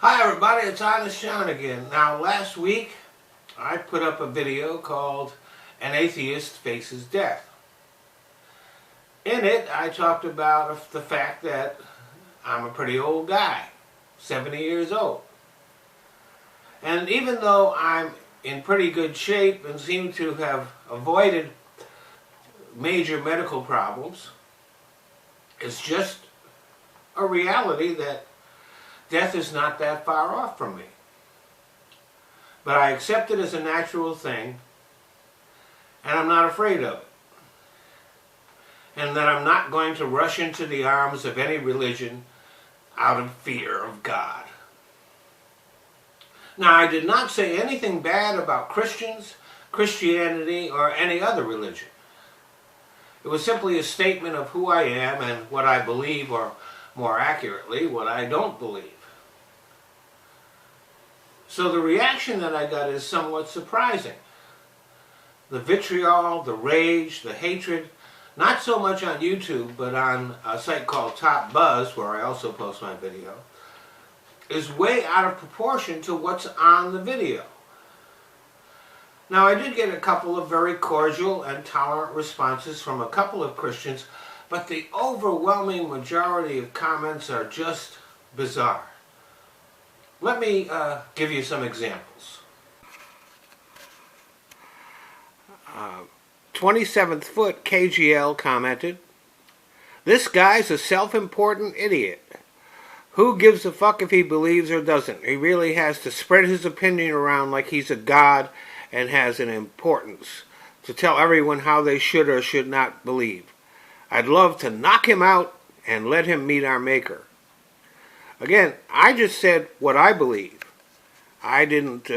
Hi everybody, it's Honest John again. Now last week I put up a video called An Atheist Faces Death. In it I talked about the fact that I'm a pretty old guy, 70 years old. And even though I'm in pretty good shape and seem to have avoided major medical problems, it's just a reality that death is not that far off from me. But I accept it as a natural thing, and I'm not afraid of it. And that I'm not going to rush into the arms of any religion out of fear of God. Now, I did not say anything bad about Christians, Christianity, or any other religion. It was simply a statement of who I am and what I believe, or more accurately, what I don't believe. So the reaction that I got is somewhat surprising. The vitriol, the rage, the hatred, not so much on YouTube, but on a site called Top Buzz, where I also post my video, is way out of proportion to what's on the video. Now, I did get a couple of very cordial and tolerant responses from a couple of Christians, but the overwhelming majority of comments are just bizarre. Let me give you some examples. 27th Foot KGL commented, "This guy's a self-important idiot. Who gives a fuck if he believes or doesn't? He really has to spread his opinion around like he's a god and has an importance to tell everyone how they should or should not believe. I'd love to knock him out and let him meet our maker." Again, I just said what I believe. I didn't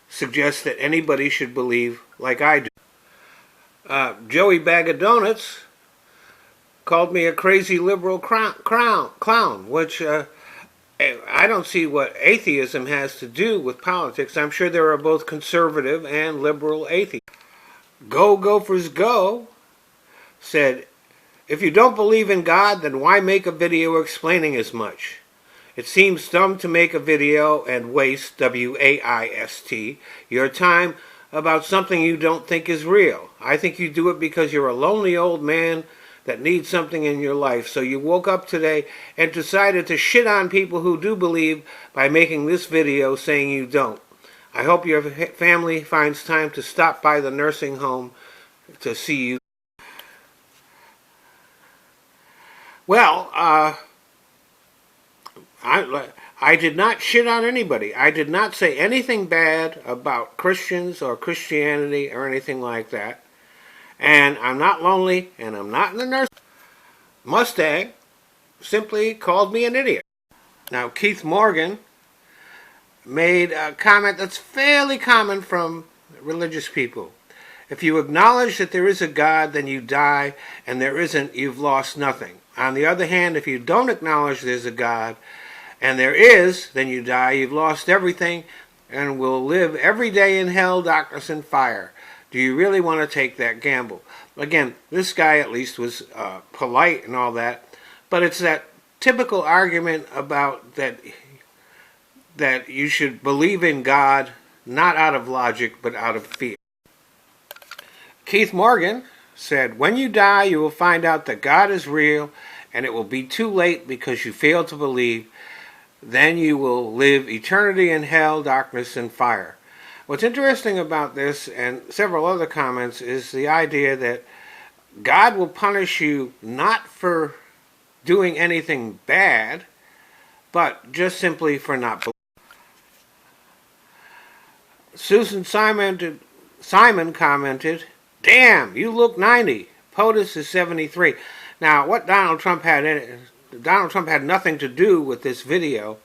suggest that anybody should believe like I do. Joey Bag of Donuts called me a crazy liberal clown, which I don't see what atheism has to do with politics. I'm sure there are both conservative and liberal atheists. Go Gophers Go said, "If you don't believe in God, then why make a video explaining as much? It seems dumb to make a video and waste, W-A-I-S-T, your time about something you don't think is real. I think you do it because you're a lonely old man that needs something in your life. So you woke up today and decided to shit on people who do believe by making this video saying you don't. I hope your family finds time to stop by the nursing home to see you." Well, I did not shit on anybody. I did not say anything bad about Christians or Christianity or anything like that. And I'm not lonely, and I'm not in the nurse. Mustang simply called me an idiot. Now, Keith Morgan made a comment that's fairly common from religious people. "If you acknowledge that there is a God, then you die, and there isn't, you've lost nothing. On the other hand, if you don't acknowledge there's a God, and there is, then you die, you've lost everything, and will live every day in hell, darkness, and fire. Do you really want to take that gamble?" Again, this guy at least was polite and all that, but it's that typical argument about that you should believe in God, not out of logic, but out of fear. Keith Morgan said, "When you die, you will find out that God is real, and it will be too late because you failed to believe. Then you will live eternity in hell, darkness, and fire." What's interesting about this and several other comments is the idea that God will punish you not for doing anything bad, but just simply for not believing. Susan Simon commented, "Damn, you look 90. POTUS is 73. Now, what Donald Trump had nothing to do with this video,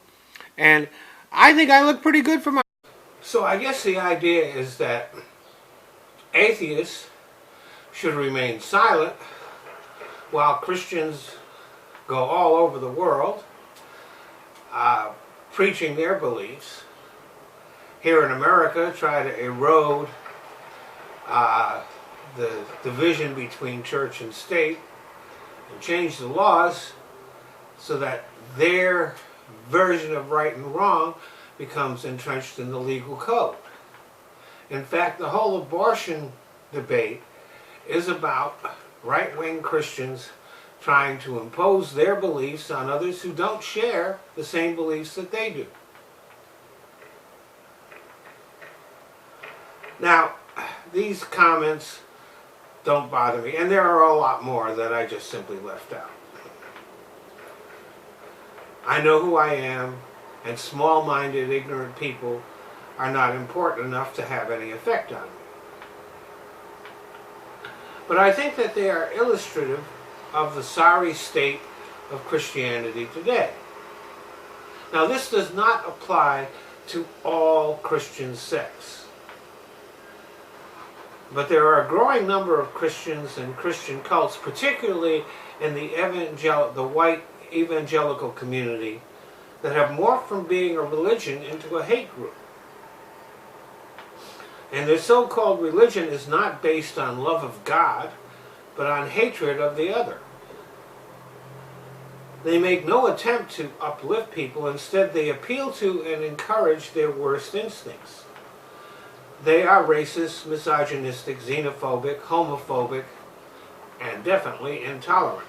and I think I look pretty good for my... So I guess the idea is that atheists should remain silent while Christians go all over the world preaching their beliefs. Here in America, try to erode the division between church and state and change the laws so that their version of right and wrong becomes entrenched in the legal code. In fact, the whole abortion debate is about right-wing Christians trying to impose their beliefs on others who don't share the same beliefs that they do. Now, these comments don't bother me, and there are a lot more that I just simply left out. I know who I am, and small-minded, ignorant people are not important enough to have any effect on me. But I think that they are illustrative of the sorry state of Christianity today. Now, this does not apply to all Christian sects. But there are a growing number of Christians and Christian cults, particularly in the white evangelical community, that have morphed from being a religion into a hate group. And their so-called religion is not based on love of God, but on hatred of the other. They make no attempt to uplift people. Instead, they appeal to and encourage their worst instincts. They are racist, misogynistic, xenophobic, homophobic, and definitely intolerant.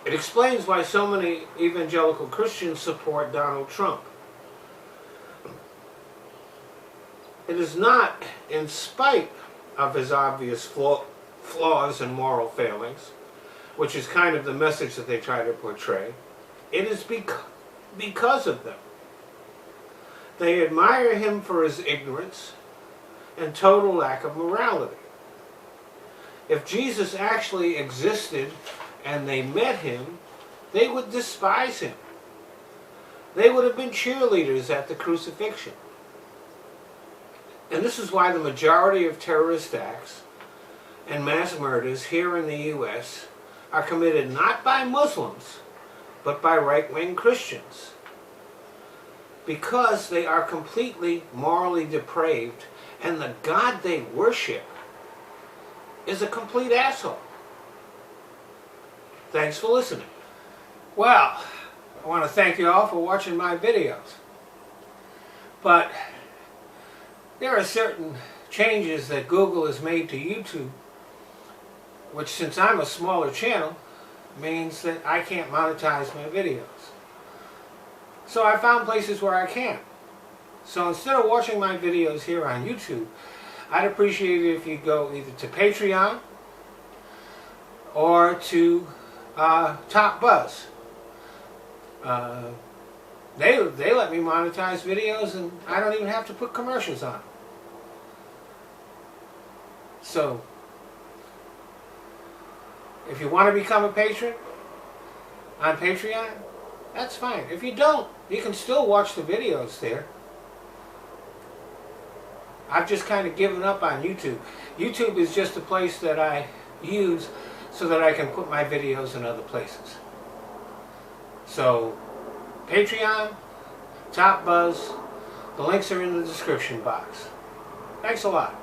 It explains why so many evangelical Christians support Donald Trump. It is not in spite of his obvious flaws and moral failings, which is kind of the message that they try to portray. It is because of them. They admire him for his ignorance and total lack of morality. If Jesus actually existed and they met him, they would despise him. They would have been cheerleaders at the crucifixion. And this is why the majority of terrorist acts and mass murders here in the U.S. are committed not by Muslims, but by right-wing Christians. Because they are completely morally depraved, and the God they worship is a complete asshole. Thanks for listening. Well, I want to thank you all for watching my videos. But there are certain changes that Google has made to YouTube, which, since I'm a smaller channel, means that I can't monetize my videos. So I found places where I can. So instead of watching my videos here on YouTube, I'd appreciate it if you go either to Patreon or to Top Buzz. They let me monetize videos, and I don't even have to put commercials on. So, if you want to become a patron on Patreon, that's fine. If you don't, you can still watch the videos there. I've just kind of given up on YouTube. YouTube is just a place that I use so that I can put my videos in other places. So, Patreon, Top Buzz, the links are in the description box. Thanks a lot.